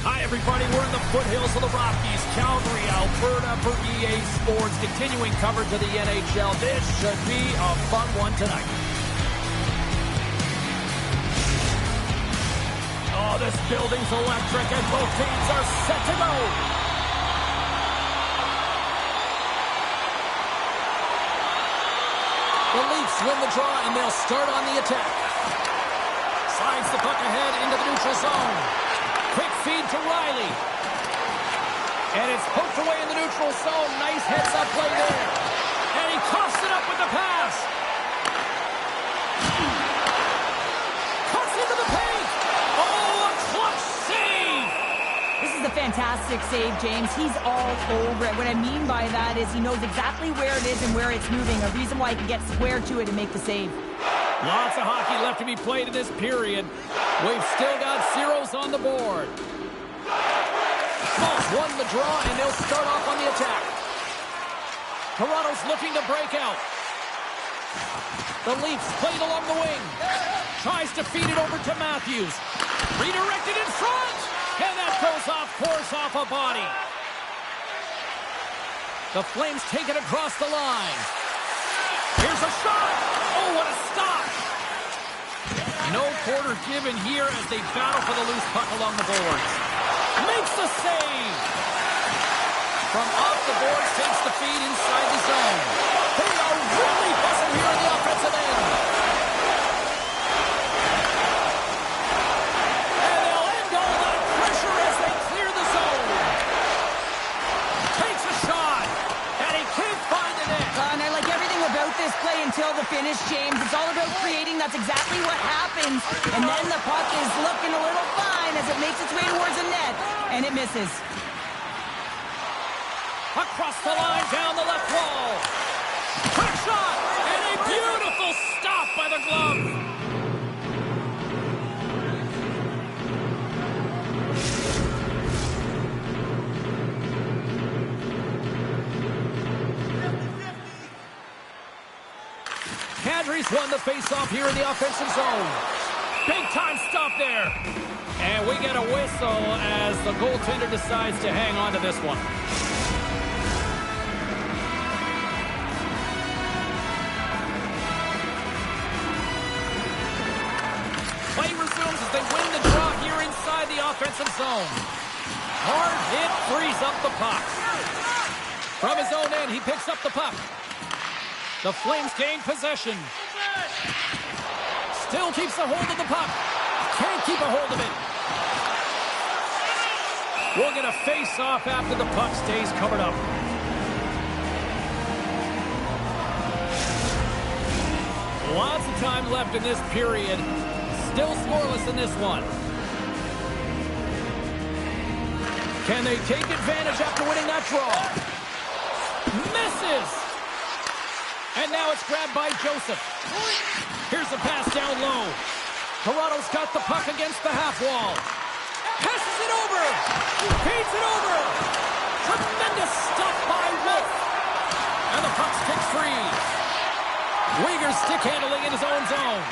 Hi, everybody. We're in the foothills of the Rockies, Calgary, Alberta for EA Sports. Continuing coverage of the NHL. This should be a fun one tonight. Oh, this building's electric, and both teams are set to go. The Leafs win the draw, and they'll start on the attack. Slides the puck ahead into the neutral zone. Quick feed to Riley. And it's poked away in the neutral zone. Nice heads-up play there. And he coughs it up with the pass. Cuts into the paint. Oh, a clutch save. This is a fantastic save, James. He's all over it. What I mean by that is he knows exactly where it is and where it's moving. A reason why he can get square to it and make the save. Lots of hockey left to be played in this period. We've still got zeros on the board. Bulls won the draw, and they'll start off on the attack. Toronto's looking to break out. The Leafs played along the wing. Tries to feed it over to Matthews. Redirected in front. And that goes off course off a body. The Flames take it across the line. Here's a shot. Oh, what a stop. No quarter given here as they battle for the loose puck along the boards. Makes the save. From off the boards, takes the feed inside the zone. They are really buzzing here on the offensive end. And they'll end all that pressure as they clear the zone. Takes a shot, and he can't find the net. And I like everything about this play until the finish, James. It's all about creating. That's exactly what happens. And then the puck is looking a little fine as it makes its way towards the net, and it misses. Across the line, down the left wall. Quick shot, and a beautiful stop by the glove. Kadri's won the faceoff here in the offensive zone. Big time stop there. And we get a whistle as the goaltender decides to hang on to this one. Play resumes as they win the draw here inside the offensive zone. Hard hit frees up the puck. From his own end, he picks up the puck. The Flames gain possession. Still keeps a hold of the puck. Can't keep a hold of it. We'll get a face-off after the puck stays covered up. Lots of time left in this period. Still scoreless in this one. Can they take advantage after winning that draw? Misses! And now it's grabbed by Joseph. Here's a pass down low. Toronto's got the puck against the half wall. Passes it over. Feeds it over. Tremendous stop by Wolf. And the puck's kicked free. Uyghur stick handling in his own zone.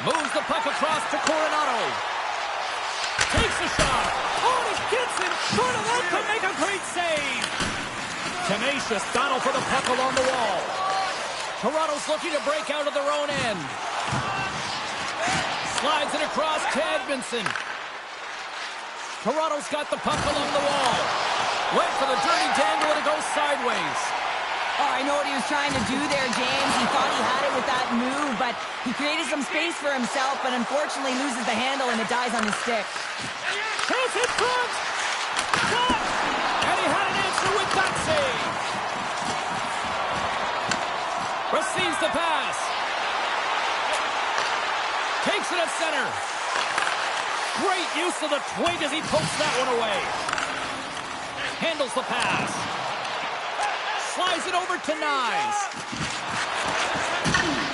Moves the puck across to Coronado. Takes a shot. Oh, and he gets in front of that to make a great save. Tenacious battle for the puck along the wall. Toronto's looking to break out of their own end. Slides it across to Edmondson. Toronto's got the puck along the wall. Went for the dirty dangle and it goes sideways. Oh, I know what he was trying to do there, James. He thought he had it with that move, but he created some space for himself, but unfortunately loses the handle and it dies on his stick. Chance in front! Shot! And he had an answer with that save. Receives the pass. Takes it at center. Great use of the twig as he pokes that one away. Handles the pass. Slides it over to Nyes.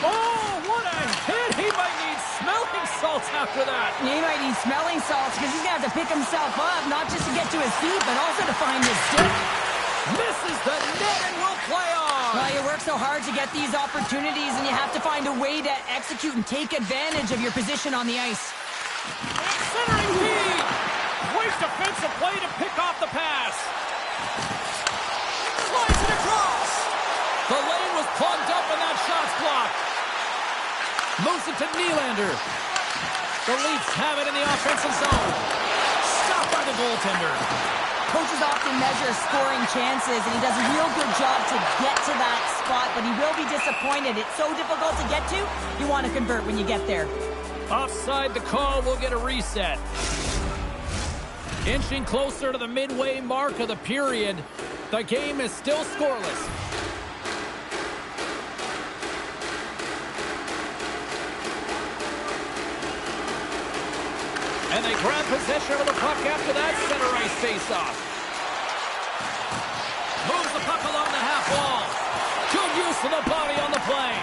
Oh, what a hit! He might need smelling salts after that. He might need smelling salts because he's going to have to pick himself up, not just to get to his feet, but also to find his stick. Misses the net and will play on. Well, you work so hard to get these opportunities, and you have to find a way to execute and take advantage of your position on the ice. Centering feed. Great defensive play to pick off the pass. Slides it across. The lane was plugged up and that shot's blocked. Moves it to Nylander. The Leafs have it in the offensive zone. Stopped by the goaltender. Coaches often measure scoring chances, and he does a real good job to get to that spot, but he will be disappointed. It's so difficult to get to, you want to convert when you get there. Offside the call, will get a reset. Inching closer to the midway mark of the period. The game is still scoreless. And they grab possession of the puck after that center ice face-off. Moves the puck along the half wall. Good use of the body on the play.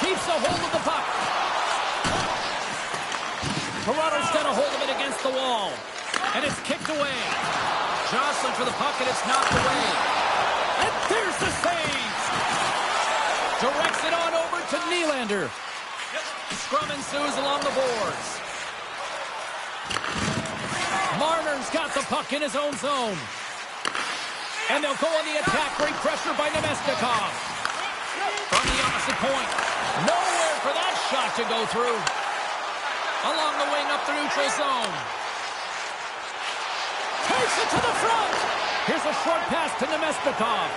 Keeps a hold of the puck. Toronto's got a hold of it against the wall. And it's kicked away. Jostling for the puck and it's knocked away. And there's the save. Directs it on over to Nylander. Scrum ensues along the boards. Marner's got the puck in his own zone. And they'll go on the attack. Great pressure by Nemestikov. From the opposite point. Nowhere for that shot to go through. Along the wing up the neutral zone. Takes it to the front. Here's a short pass to Nemestikov.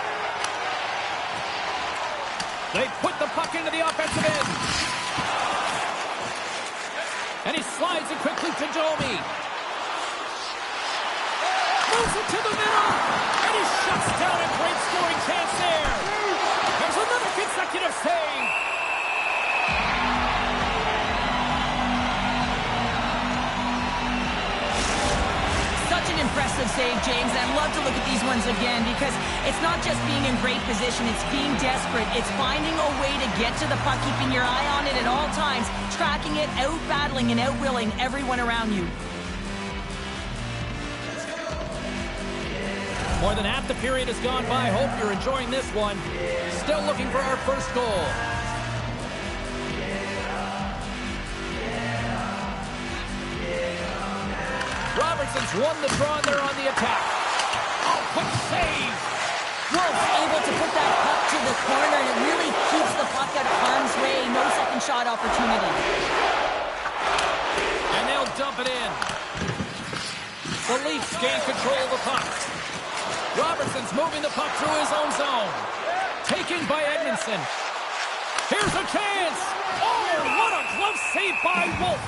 They put the puck into the offensive end. And he slides it quickly to Domi. Moves it to the middle. And he shuts down a great scoring chance there. There's another consecutive save. Such an impressive save, James. I'd love to look at these ones again because it's not just being in great position, it's being desperate. It's finding a way to get to the puck, keeping your eye on it at all times, tracking it, out-battling and out-willing everyone around you. More than half the period has gone by. Hope you're enjoying this one. Still looking for our first goal. Robertson's won the draw and they're on the attack. Oh, quick save. Wolf able to put that puck to the corner, and it really keeps the puck out of harm's way. No second shot opportunity. And they'll dump it in. The Leafs gain control of the puck. Robertson's moving the puck through his own zone. Taken by Edmondson. Here's a chance. Oh, what a glove save by Wolf.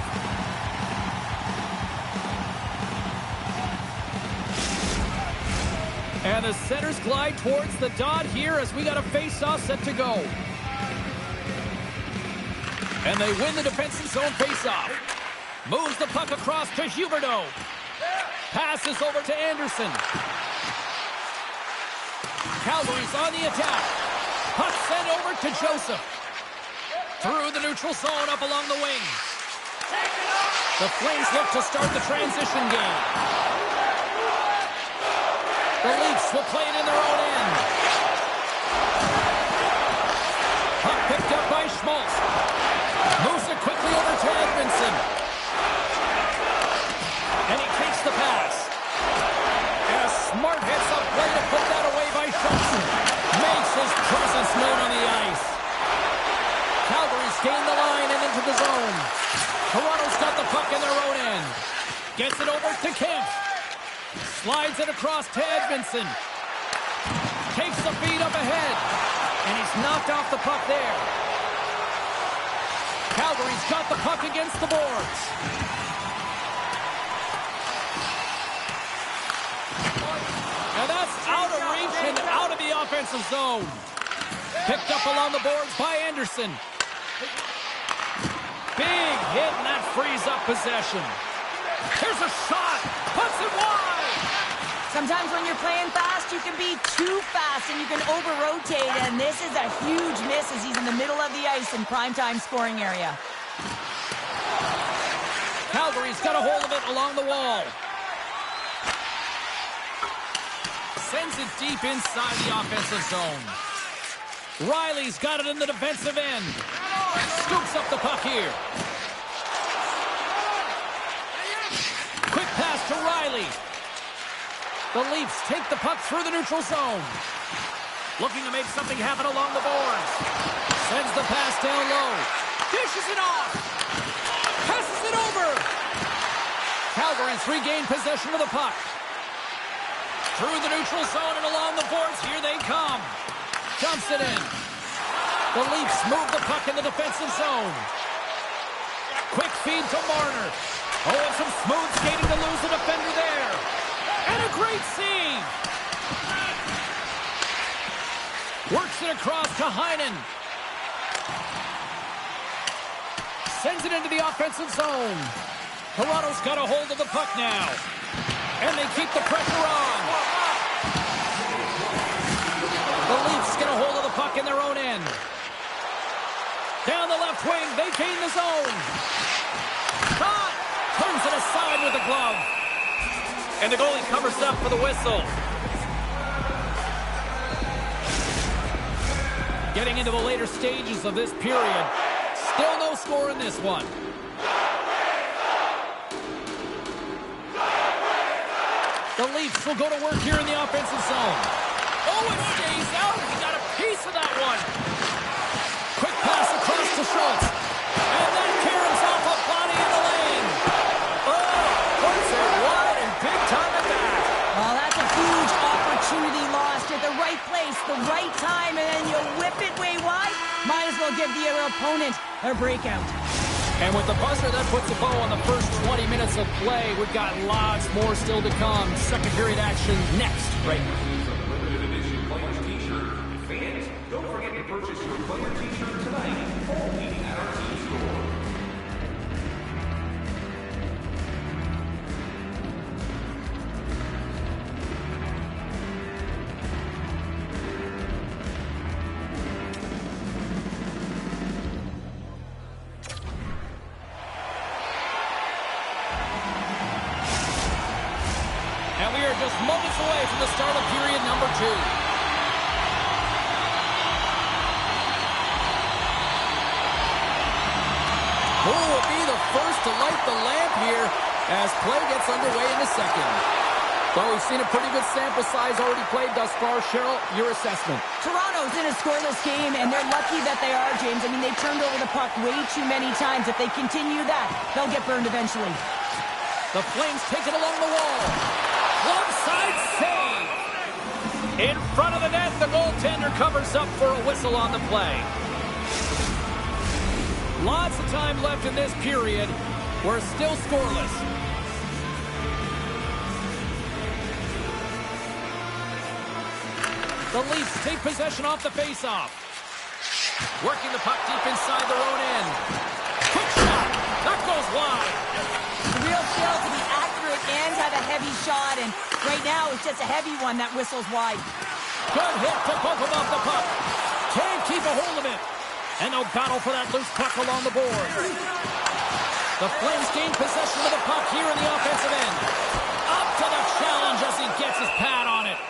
And the centers glide towards the dot here as we got a face-off set to go. And they win the defensive zone face-off. Moves the puck across to Huberdeau. Passes over to Anderson. Calgary's on the attack. Puck sent over to Joseph. Through the neutral zone up along the wing. The Flames look to start the transition game. The Leafs will play it in their own end. into the zone. Toronto's got the puck in their own end. Gets it over to Kemp. Slides it across to Edmondson. Takes the feed up ahead. And he's knocked off the puck there. Calgary's got the puck against the boards. And that's out of reach and out of the offensive zone. Picked up along the boards by Anderson. Big hit, and that frees up possession. Here's a shot. Puts it wide. Sometimes when you're playing fast, you can be too fast and you can over-rotate, and this is a huge miss as he's in the middle of the ice in primetime scoring area. Calgary's got a hold of it along the wall. Sends it deep inside the offensive zone. Riley's got it in the defensive end. Scoops up the puck here. Quick pass to Riley. The Leafs take the puck through the neutral zone. Looking to make something happen along the boards. Sends the pass down low. Dishes it off. Passes it over. Calgary's regained possession of the puck. Through the neutral zone and along the boards. Here they come. Dumps it in. The Leafs move the puck in the defensive zone. Quick feed to Marner. Oh, and some smooth skating to lose the defender there. And a great save. Works it across to Heinen. Sends it into the offensive zone. Toronto's got a hold of the puck now. And they keep the pressure on. The Leafs get a hold of the puck in their own end. Down the left wing, they gain the zone. Shot! Turns it aside with the glove. And the goalie covers up for the whistle. Getting into the later stages of this period. Still no score in this one. The Leafs will go to work here in the offensive zone. Oh, it stays out. He got a piece of that one. Quick pass across to Schultz. And that carries off a body in the lane. Oh, puts it wide and big time at that. Oh, that's a huge opportunity lost at the right place, the right time, and then you whip it way wide. Might as well give the other opponent a breakout. And with the buzzer, that puts a bow on the first 20 minutes of play. We've got lots more still to come. Second period action next, right now. Limited edition player's t-shirt. Fans, don't forget to purchase your player t-shirt tonight. Only at our team store. And we are just moments away from the start of period number 2. Who will be the first to light the lamp here as play gets underway in the second? Well, we've seen a pretty good sample size already played thus far. Cheryl, your assessment. Toronto's in a scoreless game, and they're lucky that they are, James. I mean, they've turned over the puck way too many times. If they continue that, they'll get burned eventually. The Flames take it along the wall. Glove side save. In front of the net, the goaltender covers up for a whistle on the play. Lots of time left in this period. We're still scoreless. The Leafs take possession off the faceoff. Working the puck deep inside their own end. Quick shot. That goes wide. Real skill to be accurate and have a heavy shot, and right now it's just a heavy one that whistles wide. Good hit to poke him off the puck. Can't keep a hold of it. And they'll battle for that loose puck along the board. The Flames gain possession of the puck here in the offensive end. Up to the challenge as he gets his pad on it.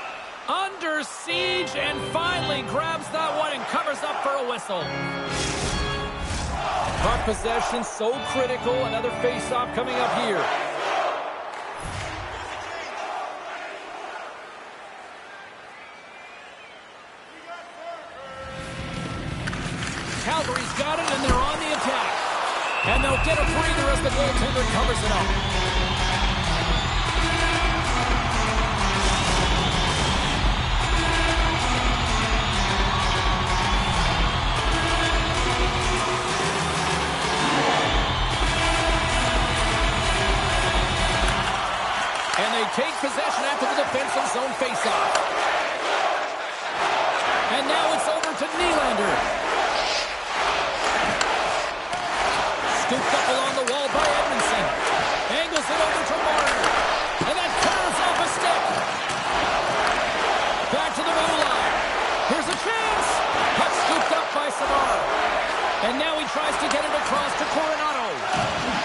Under siege and finally grabs that one and covers up for a whistle. Puck possession so critical. Another face-off coming up here. Calgary's got it, and they're on the attack. won't get a breather as the goaltender covers it up. And they take possession after the defensive zone faceoff. And now it's over to Nylander. Scooped up along the wall by Edmondson. Angles it over to Marner. And that curves off a stick. Back to the blue line. Here's a chance. Puck scooped up by Savard. And now he tries to get it across to Coronado.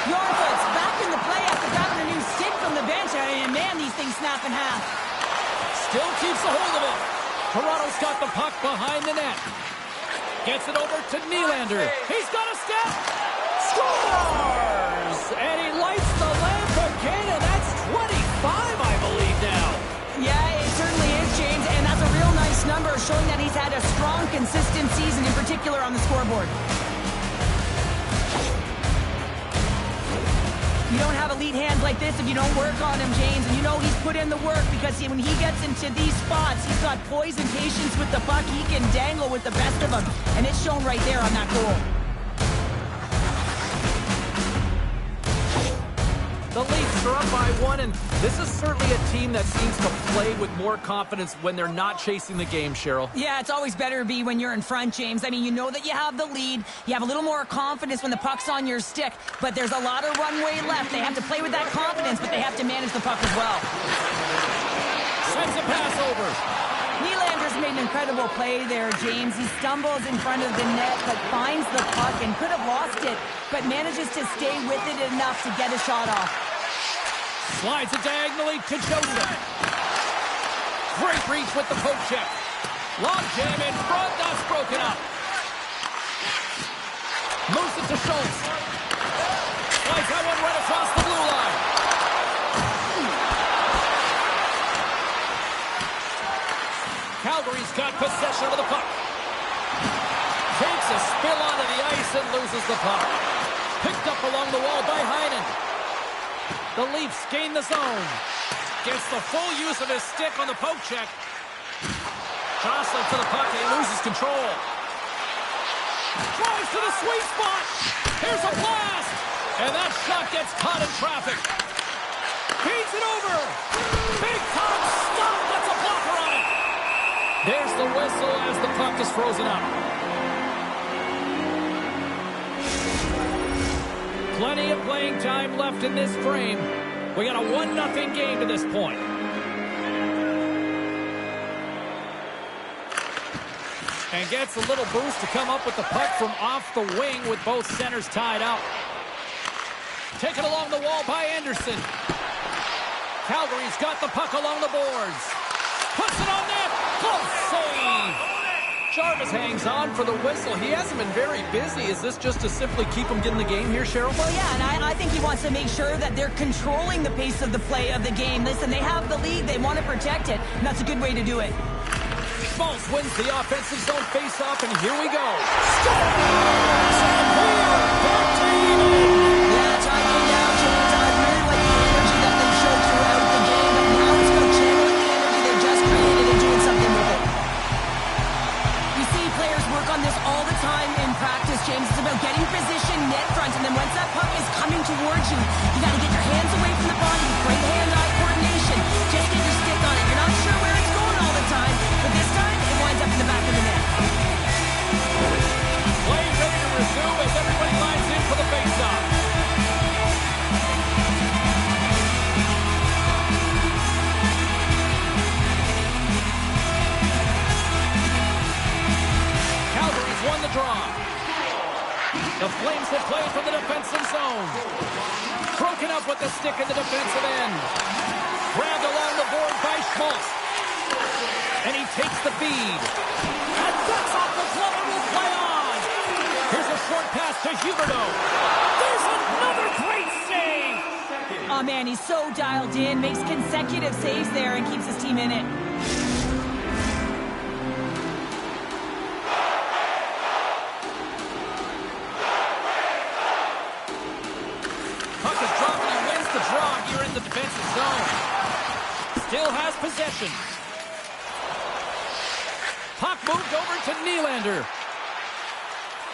Yorfoot's back in the play after grabbing a new stick from the bench. And man, these things snap in half. Still keeps a hold of it. Toronto's got the puck behind the net. Gets it over to Nylander. He's got a step. Scores! And he lights the lamp again, and that's 25, I believe, now. Yeah, it certainly is, James. And that's a real nice number, showing that he's had a strong, consistent season, in particular on the scoreboard. You don't have elite hands like this if you don't work on him, James. And you know he's put in the work because when he gets into these spots, he's got poise and patience with the puck. He can dangle with the best of them. And it's shown right there on that goal. The Leafs are up by one, and this is certainly a team that seems to play with more confidence when they're not chasing the game, Cheryl. Yeah, it's always better to be when you're in front, James. I mean, you know that you have the lead. You have a little more confidence when the puck's on your stick, but there's a lot of runway left. They have to play with that confidence, but they have to manage the puck as well. Sends a pass over. Nylander's made an incredible play there, James. He stumbles in front of the net, but finds the puck and could have lost it, but manages to stay with it enough to get a shot off. Slides it diagonally to Joseph. Great reach with the poke check. Long jam in front, that's broken up. Moves it to Schultz. Slides that one right across the blue line. Calgary's got possession of the puck. Takes a spill onto the ice and loses the puck. Picked up along the wall by Heinen. The Leafs gain the zone. Gets the full use of his stick on the poke check. Jostling to the puck and he loses control. Drives to the sweet spot. Here's a blast. And that shot gets caught in traffic. Feeds it over. Big time stop. That's a blocker on it. There's the whistle as the puck is frozen up. Plenty of playing time left in this frame. We got a 1-0 game to this point. And gets a little boost to come up with the puck from off the wing with both centers tied up. Taken along the wall by Anderson. Calgary's got the puck along the boards. Puts it on net. Close save. Jarvis hangs on for the whistle. He hasn't been very busy. Is this just to simply keep him getting the game here, Cheryl? Well, yeah, and I think he wants to make sure that they're controlling the pace of the play of the game. Listen, they have the lead. They want to protect it, and that's a good way to do it. Schmaltz wins the offensive zone faceoff, and here we go. Scores! And we are back to even. Yeah, it's right now, James. I really like the energy that they showed throughout the game, but now it's about channeling the energy they just created and doing something with it. You see players work on this all the time in practice, James. It's about getting position net front, and then once that puck is coming towards you, you got to get your hands away from the body. Great hand-eye coordination. Just get your stick on it. You're not sure where it's going all the time, but this time it winds up in the back of the net. Play ready to resume as everybody lines in for the faceoff. Calgary's won the draw. The Flames have played from the defensive zone. Broken up with the stick in the defensive end. Grabbed along the board by Schmaltz. And he takes the feed. And that's off the glove and will play on. Here's a short pass to Huberdeau. There's another great save. Oh, man, he's so dialed in. Makes consecutive saves there and keeps his team in it. still has possession. Puck moved over to Nylander.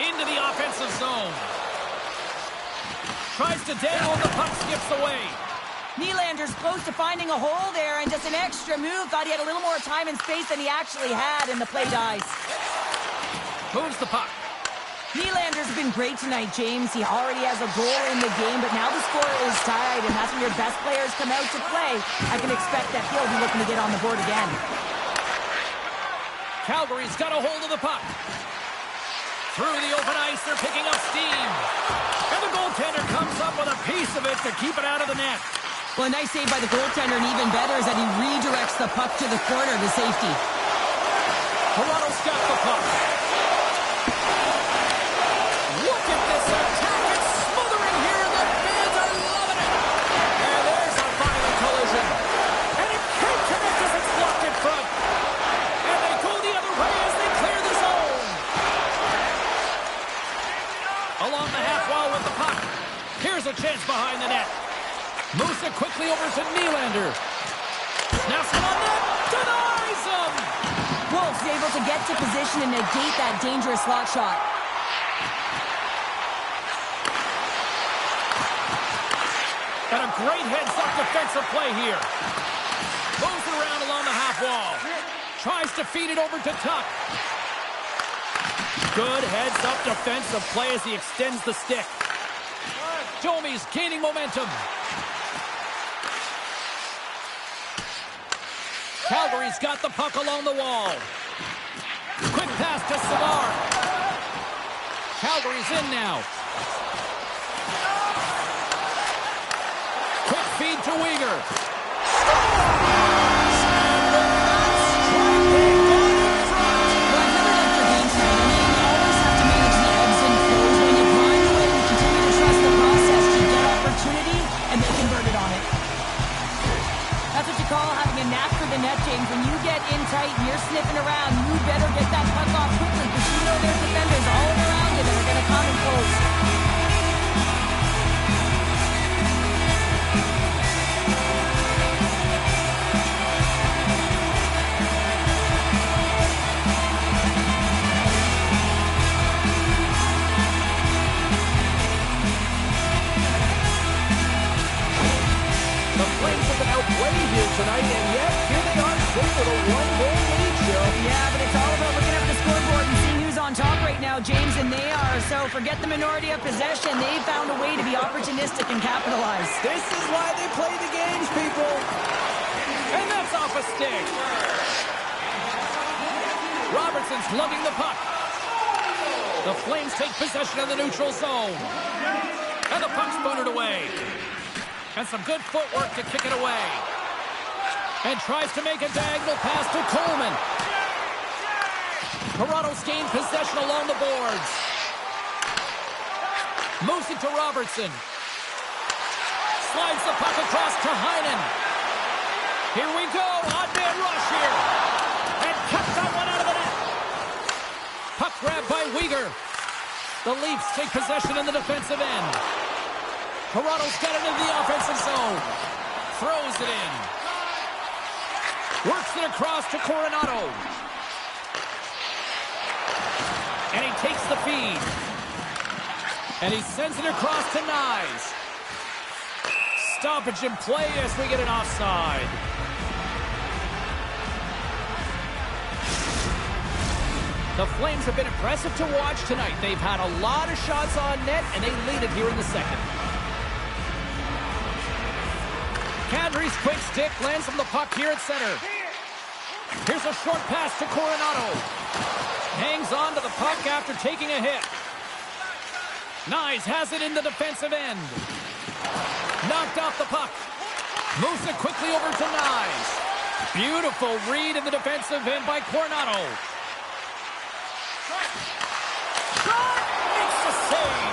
Into the offensive zone. Tries to dangle, and the puck skips away. Nylander's close to finding a hole there, and just an extra move. Thought he had a little more time and space than he actually had, and the play dies. Moves the puck. Nylander's been great tonight, James. He already has a goal in the game, but now the score is tied, and that's when your best players come out to play. I can expect that he'll be looking to get on the board again. Calgary's got a hold of the puck. Through the open ice, they're picking up steam. And the goaltender comes up with a piece of it to keep it out of the net. Well, a nice save by the goaltender, and even better is that he redirects the puck to the corner to safety. Toronto's got the puck. Look at this attack. It's smothering here. The fans are loving it. And there's a violent collision. And it can't connect as it's blocked in front. And they go the other way as they clear the zone. Along the half wall with the puck. Here's a chance behind the net. Moves it quickly over to Nylander. Snaps it on net. Denies him. Wolf's able to get to position and negate that dangerous slot shot. And a great heads-up defensive play here. Moves it around along the half wall. Tries to feed it over to Tuck. Good heads-up defensive play as he extends the stick. Domi's gaining momentum. Calgary's got the puck along the wall. Quick pass to Savard. Calgary's in now. Quick feed to Weegar. That's what you call having a knack for the net, James. When you get in tight and you're sniffing around, you better get that puck off quickly because you know there's defenders all around you that are going to come and close. The Flames have been outplayed here tonight, and yet here they are sitting with a one-goal lead, Joe. Yeah, but it's all about looking up at the scoreboard and seeing who's on top right now, James, and they are. So forget the minority of possession. They found a way to be opportunistic and capitalize. This is why they play the games, people. And that's off a stick. Robertson's lugging the puck. The Flames take possession of the neutral zone. And the puck's booted away. And some good footwork to kick it away. And tries to make a diagonal pass to Coleman. Toronto's gained possession along the boards. Moves it to Robertson. Slides the puck across to Heinen. Here we go. Odd man rush here. And cuts that one out of the net. Puck grab by Weegar. The Leafs take possession in the defensive end. Toronto's got it into the offensive zone. Throws it in. Works it across to Coronado. And he takes the feed. And he sends it across to Nyes. Stoppage in play as we get an offside. The Flames have been impressive to watch tonight. They've had a lot of shots on net, and they lead it here in the second. Kadri's quick stick lands from the puck here at center. Here's a short pass to Coronado. Hangs on to the puck after taking a hit. Nyes has it in the defensive end. Knocked off the puck. Moves it quickly over to Nyes. Beautiful read in the defensive end by Coronado. Shot! Makes the save.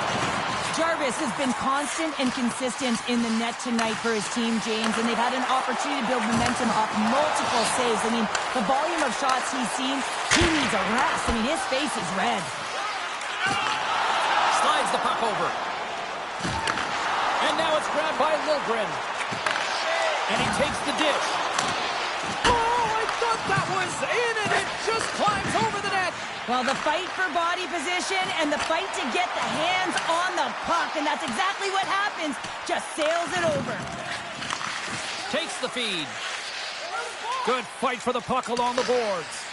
Jarvis has been constant and consistent in the net tonight for his team, James, and they've had an opportunity to build momentum off multiple saves. I mean, the volume of shots he's seen, he needs a rest. I mean, his face is red. Slides the puck over. And now it's grabbed by Liljegren. And he takes the dish. Oh, I thought that was in, and it just climbs over the net. Well, the fight for body position and the fight to get the hands on the puck, and that's exactly what happens. Just sails it over. Takes the feed. Good fight for the puck along the boards.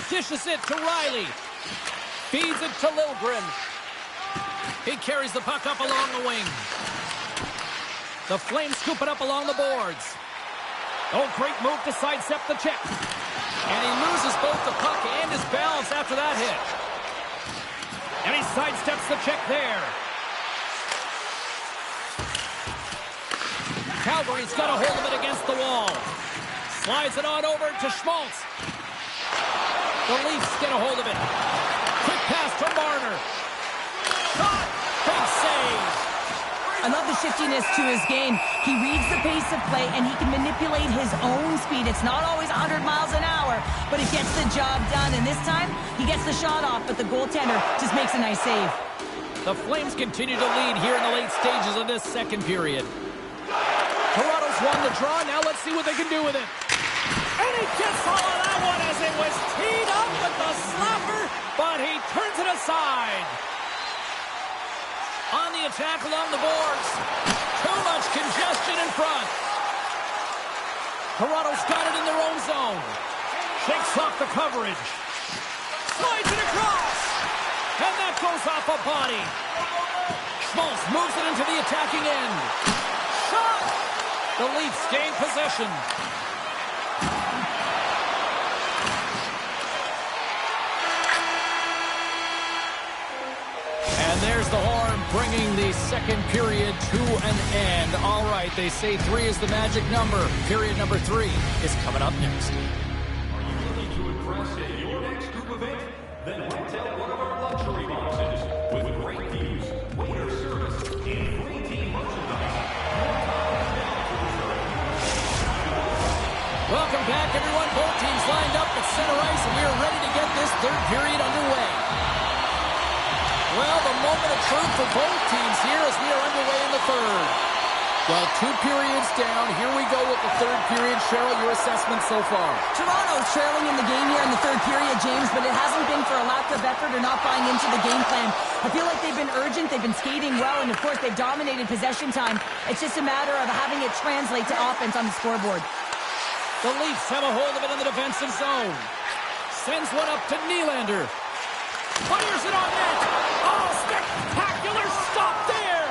Dishes it to Riley. Feeds it to Liljegren. He carries the puck up along the wing. The Flames scoop it up along the boards. Oh, great move to sidestep the check. And he loses both the puck and his balance after that hit. And he sidesteps the check there. Calgary's got a hold of it against the wall. Slides it on over to Schmaltz. The Leafs get a hold of it. Quick pass to Marner. Shot! Big save! I love the shiftiness to his game. He reads the pace of play, and he can manipulate his own speed. It's not always 100 miles an hour, but it gets the job done. And this time, he gets the shot off, but the goaltender just makes a nice save. The Flames continue to lead here in the late stages of this second period. Toronto's won the draw. Now let's see what they can do with it. And he gets all of that one as it was teed up with the slapper, but he turns it aside. On the attack along the boards. Too much congestion in front. Toronto's got it in their own zone. Shakes off the coverage. Slides it across. And that goes off a body. Schmaltz moves it into the attacking end. Shot! The Leafs gain possession. And there's the horn, bringing the second period to an end. All right, they say 3 is the magic number. Period number 3 is coming up next. Are you looking to impress at your next group event? Then rent out one of our luxury boxes with great views, waiter service, and free team merchandise. Welcome back, everyone. Both teams lined up at center ice, and we are ready to get this third period underway. Well, the moment of truth for both teams here as we are underway in the third. Well, 2 periods down. Here we go with the third period. Cheryl, your assessment so far? Toronto's trailing in the game here in the third period, James, but it hasn't been for a lack of effort or not buying into the game plan. I feel like they've been urgent, they've been skating well, and of course they've dominated possession time. It's just a matter of having it translate to offense on the scoreboard. The Leafs have a hold of it in the defensive zone. Sends one up to Nylander. Fires it on net. Oh, spectacular stop there.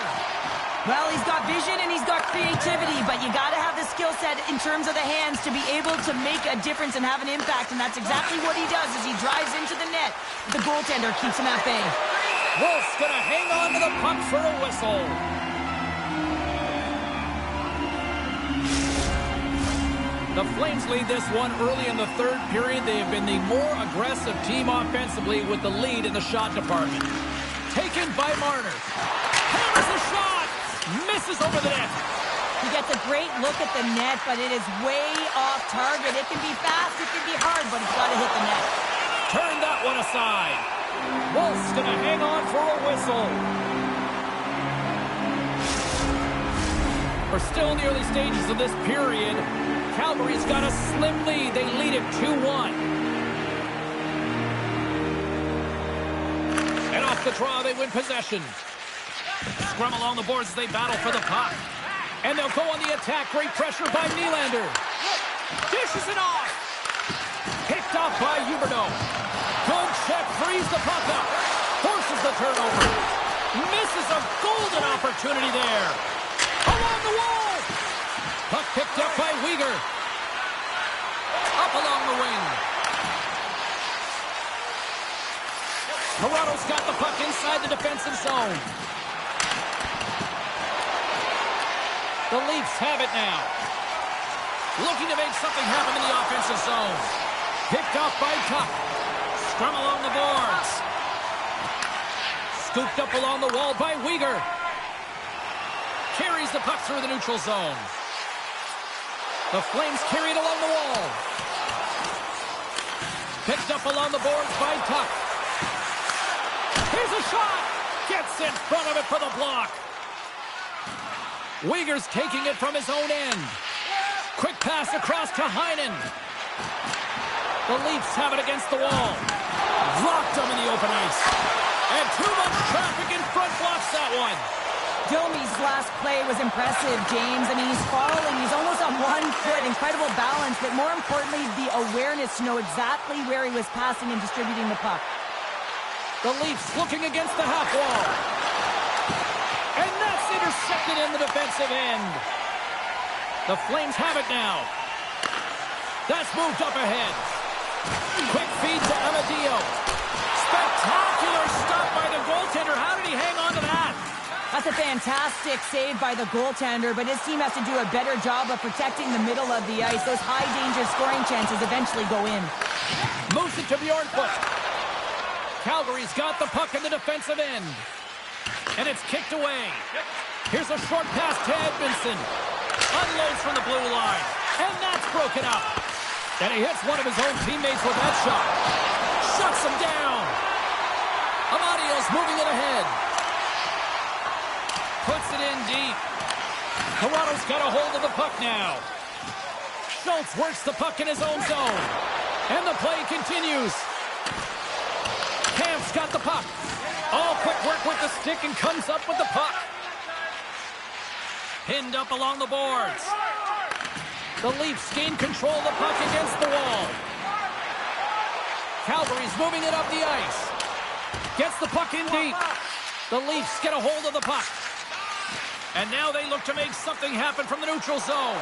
Well, he's got vision and he's got creativity, but you got to have the skill set in terms of the hands to be able to make a difference and have an impact, and that's exactly what he does as he drives into the net. The goaltender keeps him at bay. Wolf's going to hang on to the puck for a whistle. The Flames lead this one early in the third period. They have been the more aggressive team offensively with the lead in the shot department. Taken by Marner. Hammers a shot. Misses over the net. He gets a great look at the net, but it is way off target. It can be fast, it can be hard, but it's got to hit the net. Turn that one aside. Wolf's going to hang on for a whistle. We're still in the early stages of this period. Calgary's got a slim lead. They lead it 2-1. And off the draw, they win possession. Scrum along the boards as they battle for the puck. And they'll go on the attack. Great pressure by Nylander. Dishes it off. Picked off by Huberdeau. Good check. Frees the puck up. Forces the turnover. Misses a golden opportunity there. Along the wall. Puck picked up by Weegar. Up along the wing. Toronto's got the puck inside the defensive zone. The Leafs have it now. Looking to make something happen in the offensive zone. Picked off by Tuck. Scrum along the boards. Scooped up along the wall by Weegar. Carries the puck through the neutral zone. The Flames carry it along the wall. Picked up along the boards by Tuck. Here's a shot. Gets in front of it for the block. Weegar's taking it from his own end. Quick pass. pass across to Heinen. The Leafs have it against the wall. Locked them in the open ice. And too much traffic in front blocks that one. Domi's last play was impressive, James. I mean, he's falling. He's almost on one foot. Incredible balance, but more importantly, the awareness to know exactly where he was passing and distributing the puck. The Leafs looking against the half wall. And that's intercepted in the defensive end. The Flames have it now. That's moved up ahead. Quick feed to Amadio. Spectacular stop by the goaltender. How did he hang on to that? That's a fantastic save by the goaltender, but his team has to do a better job of protecting the middle of the ice. Those high-danger scoring chances eventually go in. Moves it to Bjornfoot. Calgary's got the puck in the defensive end. And it's kicked away. Here's a short pass to Edmondson. Unloads from the blue line. And that's broken up. And he hits one of his own teammates with that shot. Shuts him down. Amadio's moving it ahead. Puts it in deep. Toronto's got a hold of the puck now. Schultz works the puck in his own zone. And the play continues. Camp's got the puck. All quick work with the stick and comes up with the puck. Pinned up along the boards. The Leafs gain control of the puck against the wall. Calgary's moving it up the ice. Gets the puck in deep. The Leafs get a hold of the puck. And now they look to make something happen from the neutral zone.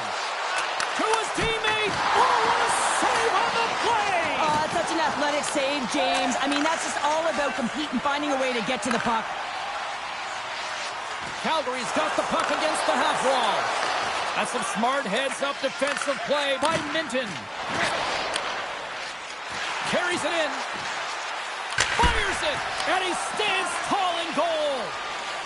To his teammate. Oh, what a save on the play! Oh, such an athletic save, James. I mean, that's just all about competing, finding a way to get to the puck. Calgary's got the puck against the half wall. That's some smart heads-up defensive play by Minton. Carries it in. Fires it! And he stands tall in goal.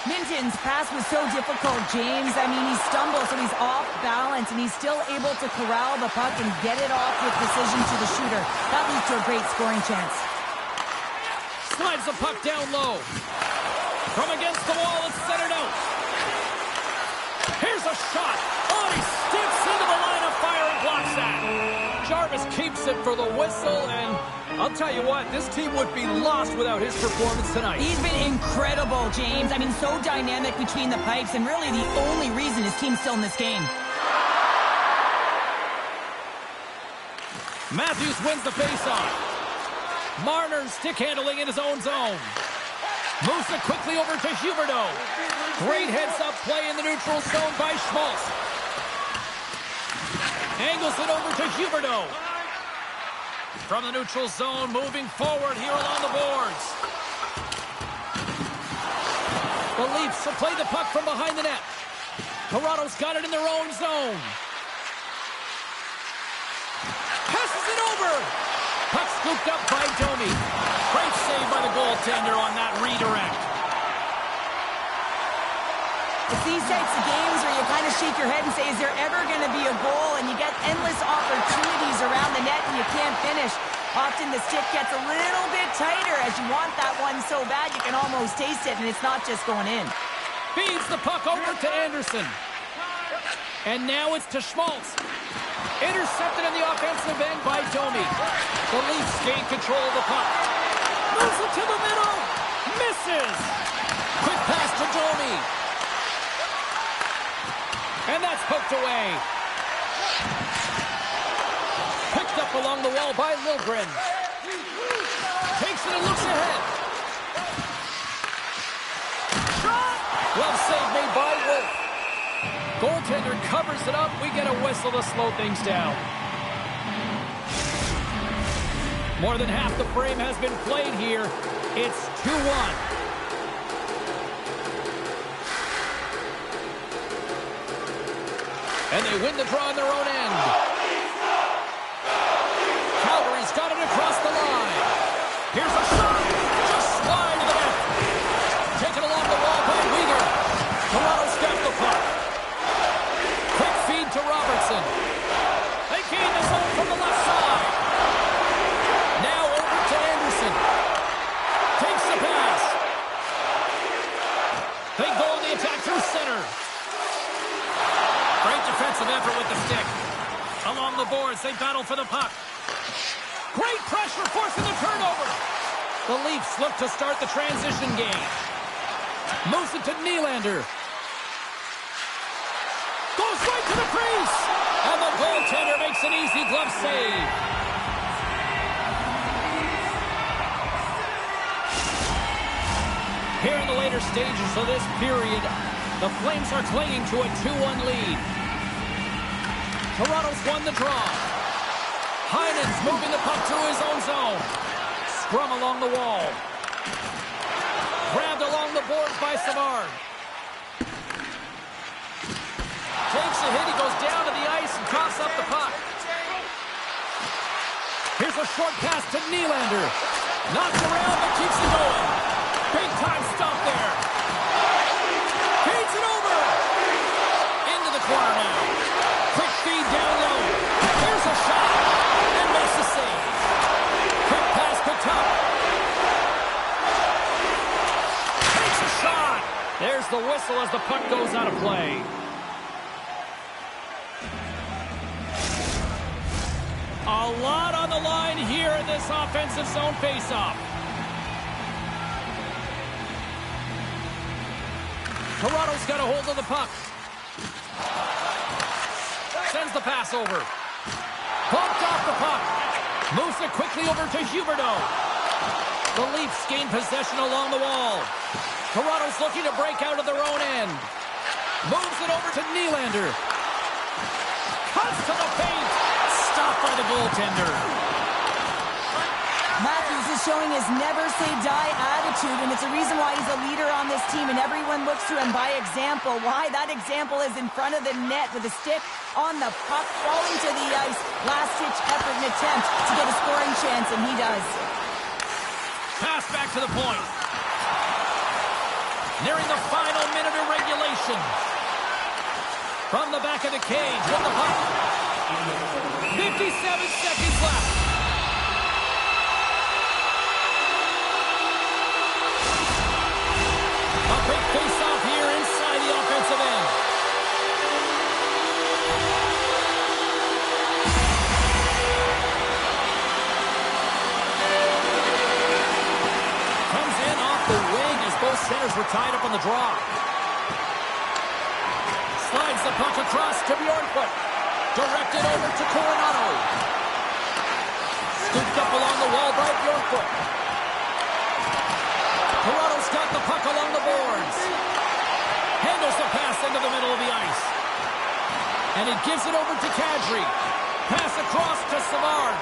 Minton's pass was so difficult, James. I mean, he stumbles, so he's off balance, and he's still able to corral the puck and get it off with precision to the shooter. That leads to a great scoring chance. Slides the puck down low. From against the wall, it's centered out. Here's a shot. Oh, he steps into the line of fire and blocks that. Jarvis keeps it for the whistle, and I'll tell you what, this team would be lost without his performance tonight. He's been incredible, James. I mean, so dynamic between the pipes, and really the only reason his team's still in this game. Matthews wins the faceoff. Marner stick handling in his own zone. Moves it quickly over to Huberdeau. Great heads-up play in the neutral zone by Schmaltz. Angles it over to Huberdeau. From the neutral zone, moving forward here along the boards. The Leafs will play the puck from behind the net. Toronto's got it in their own zone. Passes it over. Puck scooped up by Domi. Great save by the goaltender on that redirect. It's these types of games where you kind of shake your head and say, is there ever going to be a goal? And you get endless opportunities around the net and you can't finish. Often the stick gets a little bit tighter as you want that one so bad you can almost taste it, and it's not just going in. Feeds the puck over to Anderson. And now it's to Schmaltz. Intercepted in the offensive end by Domi. The Leafs gain control of the puck. Moves it to the middle. Misses. Quick pass to Domi. And that's poked away. Picked up along the wall by Liljegren. Takes it and looks ahead. Shot! Well saved made by Wolf. Goaltender covers it up. We get a whistle to slow things down. More than half the frame has been played here. It's 2-1. And they win the draw in their own end. Calgary's got it across the line. Here's a shot. Just slide to the net. Taken along the wall by Weegar. Toronto's got the puck. Quick feed to Robertson. They gain the zone from the left side. Now over to Anderson. Takes the pass. They go on the attack through center. Great defensive effort with the stick. Along the boards, they battle for the puck. Great pressure, forcing the turnover. The Leafs look to start the transition game. Moves it to Nylander. Goes right to the crease. And the goaltender makes an easy glove save. Here in the later stages of this period, the Flames are clinging to a 2-1 lead. Toronto's won the draw. Heinen's moving the puck to his own zone. Scrum along the wall. Grabbed along the boards by Savard. Takes a hit, he goes down to the ice and coughs up the puck. Here's a short pass to Nylander. Knocks around but keeps it going. Big time stop there. Feeds it over. Into the corner now. Quick feed down low. Here's a shot. And makes the save. Quick pass picked up. Takes a shot. There's the whistle as the puck goes out of play. A lot on the line here in this offensive zone faceoff. Toronto's got a hold of the puck. Sends the pass over. Bumped off the puck. Moves it quickly over to Huberdeau. The Leafs gain possession along the wall. Toronto's looking to break out of their own end. Moves it over to Nylander. Cuts to the paint. Stopped by the goaltender. Matthews is showing his never-say-die attitude, and it's a reason why he's a leader on this team, and everyone looks to him by example. Why? That example is in front of the net with a stick on the puck, falling to the ice. Last-ditch effort and attempt to get a scoring chance, and he does. Pass back to the point. Nearing the final minute of regulation. From the back of the cage with the puck. 57 seconds left. A big face-off here inside the offensive end. Comes in off the wing as both centers were tied up on the draw. Slides the puck across to Bjornfoot. Directed over to Coronado. Scooped up along the wall by Bjornfoot. Toronto's got the puck along the boards. Handles the pass into the middle of the ice. And he gives it over to Kadri. Pass across to Savard.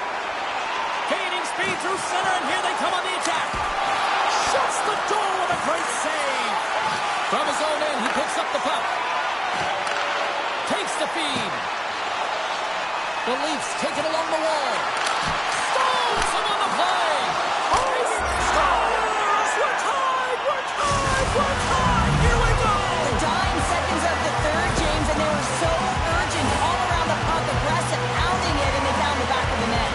Gaining speed through center, and here they come on the attack. Shuts the door with a great save. From his own end, he picks up the puck. Takes the feed. The Leafs take it along the wall. Stalls him on the play. Ice scores! We're tied! We're tied! We're tied! Here we go! The dying seconds of the third, James, and they were so urgent all around the puck, aggressive, pounding it, and they found the back of the net.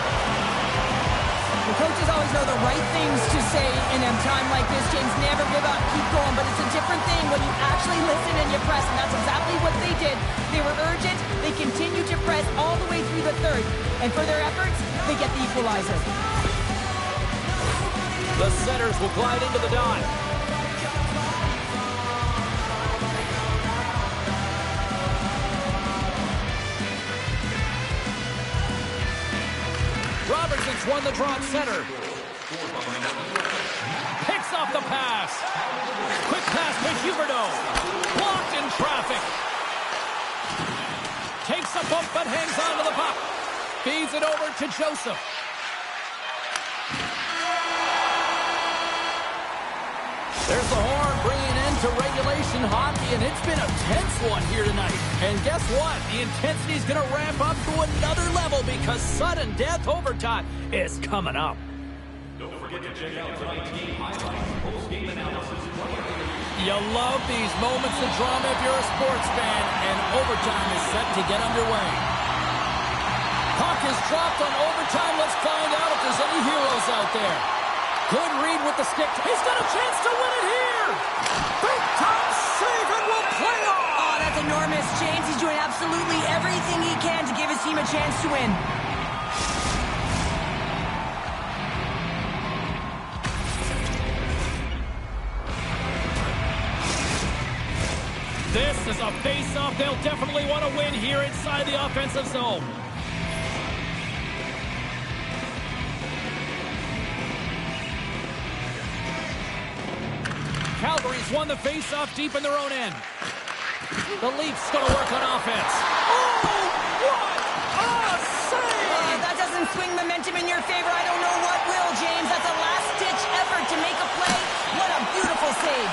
The coaches always know the right things to say in a time like this, James. Never give up, keep going, but it's a different thing when you actually listen and you press, and that's exactly what they did. They were urgent, they continued to press all the way through the third, and for their efforts, they get the equalizer. The setters will glide into the dive. Robertson's won the draw at center. Picks off the pass. Quick pass to Huberdeau. Blocked in traffic. Takes a bump but hangs on to the puck. Feeds it over to Joseph. There's the horn bringing an end to regulation hockey, and it's been a tense one here tonight. And guess what? The intensity's going to ramp up to another level because sudden death overtime is coming up. Don't forget to check out tonight's game highlights, post-game analysis. You love these moments of drama if you're a sports fan, and overtime is set to get underway. Puck is dropped on overtime. Let's find out if there's any heroes out there. Good read with the stick. He's got a chance to win it here. Big time save and will play on. Oh, that's enormous, James. He's doing absolutely everything he can to give his team a chance to win. This is a face-off they'll definitely want to win here inside the offensive zone. Calgary's won the face-off deep in their own end. The Leafs going to work on offense. Oh, what a save! That doesn't swing momentum in your favor. I don't know what will, James. That's a last-ditch effort to make a play. What a beautiful save.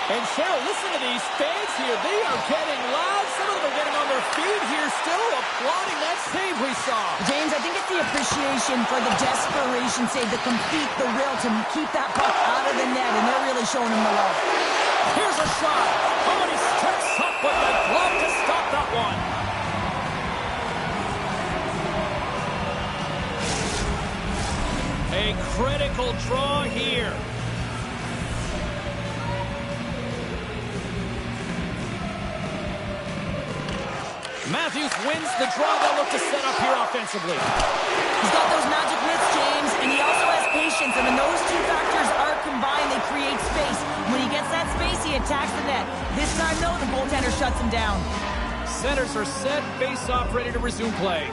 And Cheryl, listen to these fans here. They are getting loud. Some of them are getting on their feet here still, applauding that save we saw. James, I think it's the appreciation for the desperation save, the complete, the will to keep that puck out of the net, and they're really showing him the love. Here's a shot. Oh, and he steps up with the glove to stop that one. A critical draw here. Matthews wins the draw. They'll look to set up here offensively. He's got those magic mitts, James, and he also has patience. And when those two factors are combined, they create space. When he gets that space, he attacks the net. This time, though, the goaltender shuts him down. Centers are set, face-off, ready to resume play.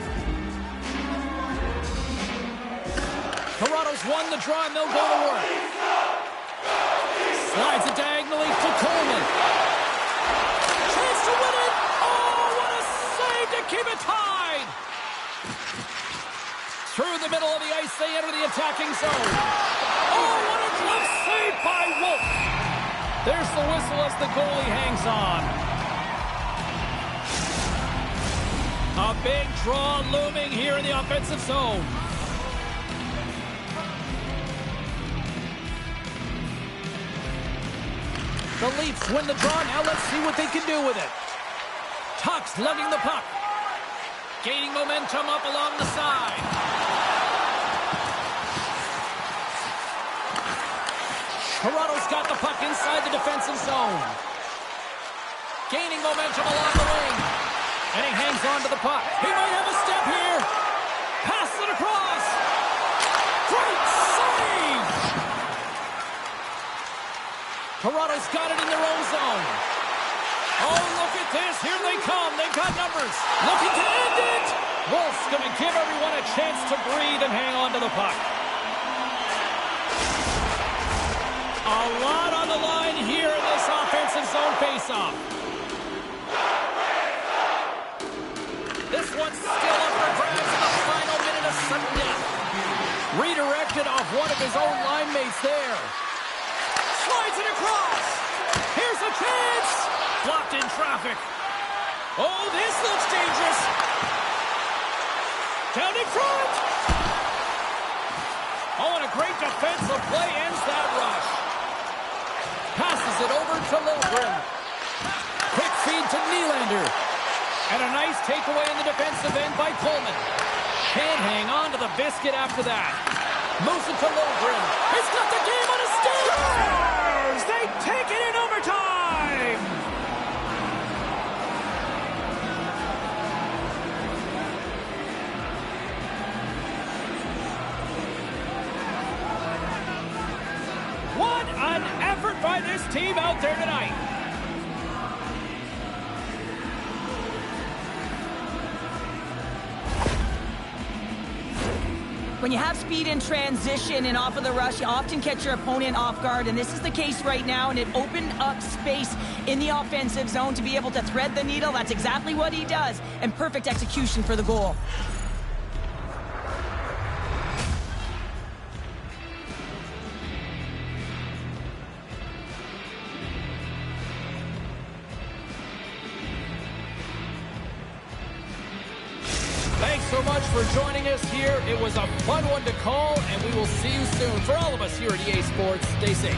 Toronto's won the draw, and they'll go to work. Slides it diagonally to Coleman. Chance to win it. To keep it tied. Through the middle of the ice, they enter the attacking zone. Oh, what a glove save by Wolf. There's the whistle as the goalie hangs on. A big draw looming here in the offensive zone. The Leafs win the draw. Now let's see what they can do with it. Tuck's lugging the puck. Gaining momentum up along the side. Toronto's got the puck inside the defensive zone. Gaining momentum along the wing. And he hangs on to the puck. He might have a step here. Pass it across. Great save! Toronto's got it in their own zone. Oh, look at this. Here they come. They've got numbers. Looking to end it. Wolf's going to give everyone a chance to breathe and hang on to the puck. A lot on the line here in this offensive zone faceoff. This one's still up for grabs in the final minute of sudden death. Redirected off one of his own line mates there. Slides it across. Here's a chance. Blocked in traffic. Oh, this looks dangerous. Down in front. Oh, and a great defensive play ends that rush. Passes it over to Lilgren. Quick feed to Nylander. And a nice takeaway in the defensive end by Coleman. Can't hang on to the biscuit after that. Moves it to Lilgren. He's got the game on his stick. They take it in overtime. What an effort by this team out there tonight. When you have speed in transition and off of the rush, you often catch your opponent off guard, and this is the case right now, and it opened up space in the offensive zone to be able to thread the needle. That's exactly what he does, and perfect execution for the goal. Thanks so much for joining us here. It was a fun one to call, and we will see you soon. For all of us here at EA Sports, stay safe.